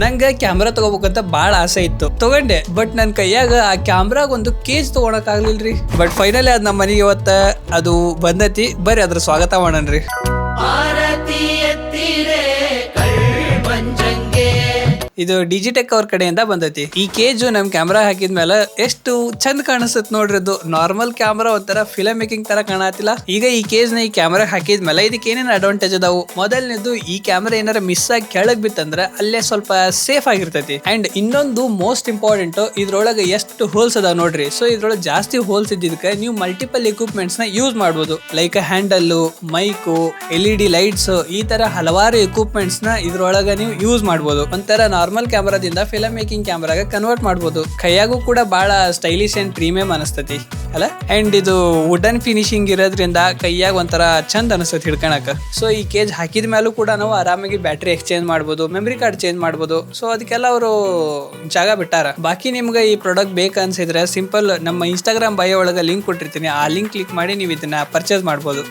ನಂಗೆ ಕ್ಯಾಮ್ರಾ ತಗೋಬೇಕಂತ ಬಾಳ ಆಸೆ ಇತ್ತು, ತಗೊಂಡೆ. ಬಟ್ ನನ್ ಕೈಯಾಗ ಆ ಕ್ಯಾಮ್ರಾಗ ಒಂದು ಕೇಜ್ ತಗೊಳಕ್ ಆಗ್ಲಿಲ್ರಿ. ಬಟ್ ಫೈನಲಿ ಅದ್ ನಮ್ಮ ಮನೆಗೆ ಇವತ್ತ ಅದು ಬಂದೈತಿ. ಬರ್ರಿ ಅದ್ರ ಸ್ವಾಗತ ಮಾಡೋಣ್ರಿ. ಇದು ಡಿಜಿಟೆಕ್ ಅವ್ರ ಕಡೆಯಿಂದ ಬಂದೈತಿ. ಈ ಕೇಜು ನಮ್ ಕ್ಯಾಮ್ರಾ ಹಾಕಿದ್ಮೇಲೆ ಎಷ್ಟು ಚಂದ ಕಾಣಿಸ್ತತ್ ನೋಡ್ರಿ. ಅದು ನಾರ್ಮಲ್ ಕ್ಯಾಮ್ರಾ ಒಂಥರ ಫಿಲಮ್ ಮೇಕಿಂಗ್ ತರ ಕಾಣತಿಲ್ಲ. ಈಗ ಈ ಕೇಜ್ ನ ಈ ಕ್ಯಾಮ್ರಾ ಹಾಕಿದ್ಮೇಲೆ ಇದಕ್ಕೆ ಏನೇನ್ ಅಡ್ವಾಂಟೇಜ್ ಅದಾವು? ಮೊದಲನೇದು, ಈ ಕ್ಯಾಮ್ರಾ ಏನಾರ ಮಿಸ್ ಆಗಿ ಕೆಳಗ್ ಬಿತ್ತಂದ್ರೆ ಅಲ್ಲೇ ಸ್ವಲ್ಪ ಸೇಫ್ ಆಗಿರ್ತೈತಿ. ಅಂಡ್ ಇನ್ನೊಂದು ಮೋಸ್ಟ್ ಇಂಪಾರ್ಟೆಂಟ್, ಇದ್ರೊಳಗೆ ಎಷ್ಟು ಹೋಲ್ಸ್ ಅದಾವ ನೋಡ್ರಿ. ಸೊ ಇದ್ರೊಳಗೆ ಜಾಸ್ತಿ ಹೋಲ್ಸ್ ಇದ್ದಿದ್ದಕ್ಕೆ ನೀವು ಮಲ್ಟಿಪಲ್ ಎಕ್ವಿಪ್ಮೆಂಟ್ಸ್ ನ ಯೂಸ್ ಮಾಡಬಹುದು. Like handle, mic, LED lights, ಈ ತರ ಹಲವಾರು ಎಕ್ವಿಪ್ಮೆಂಟ್ಸ್ ನ ಇದ್ರೊಳಗ ನೀವು ಯೂಸ್ ಮಾಡಬಹುದು. ಒಂಥರ ನಾರ್ಮಲ್ ಕ್ಯಾಮ್ರಾದಿಂದ ಫಿಲಮ್ ಮೇಕಿಂಗ್ ಕ್ಯಾಮ್ರಾಗ ಕನ್ವರ್ಟ್ ಮಾಡಬಹುದು. ಕೈಯಾಗೂ ಕೂಡ ಬಹಳ ಸ್ಟೈಲಿಶ್ ಅಂಡ್ ಪ್ರೀಮಿಯಂ ಅನಿಸ್ತತಿ ಅಲ್ಲ. ಅಂಡ್ ಇದು ವುಡನ್ ಫಿನಿಶಿಂಗ್ ಇರೋದ್ರಿಂದ ಕೈಯಾಗ ಒಂಥರ ಚಂದ ಅನಿಸ್ತತಿ ಹಿಡ್ಕೊಳಕ. ಸೊ ಈ ಕೇಜ್ ಹಾಕಿದ ಮೇಲೂ ಕೂಡ ನಾವು ಆರಾಮಾಗಿ ಬ್ಯಾಟ್ರಿ ಎಕ್ಸ್ಚೇಂಜ್ ಮಾಡಬಹುದು, ಮೆಮರಿ ಕಾರ್ಡ್ ಚೇಂಜ್ ಮಾಡಬಹುದು. ಸೊ ಅದಕ್ಕೆಲ್ಲ ಅವರು ಜಾಗ ಬಿಟ್ಟಾರ. ಬಾಕಿ ನಿಮ್ಗೆ ಈ ಪ್ರಾಡಕ್ಟ್ ಬೇಕನ್ಸಿದ್ರೆ ಸಿಂಪಲ್ ನಮ್ಮ ಇನ್ಸ್ಟಾಗ್ರಾಮ್ ಬಯೋ ಒಳಗ ಲಿಂಕ್ ಕೊಟ್ಟಿರ್ತೀನಿ. ಆ ಲಿಂಕ್ ಕ್ಲಿಕ್ ಮಾಡಿ ನೀವು ಇದನ್ನ ಪರ್ಚೇಸ್ ಮಾಡಬಹುದು.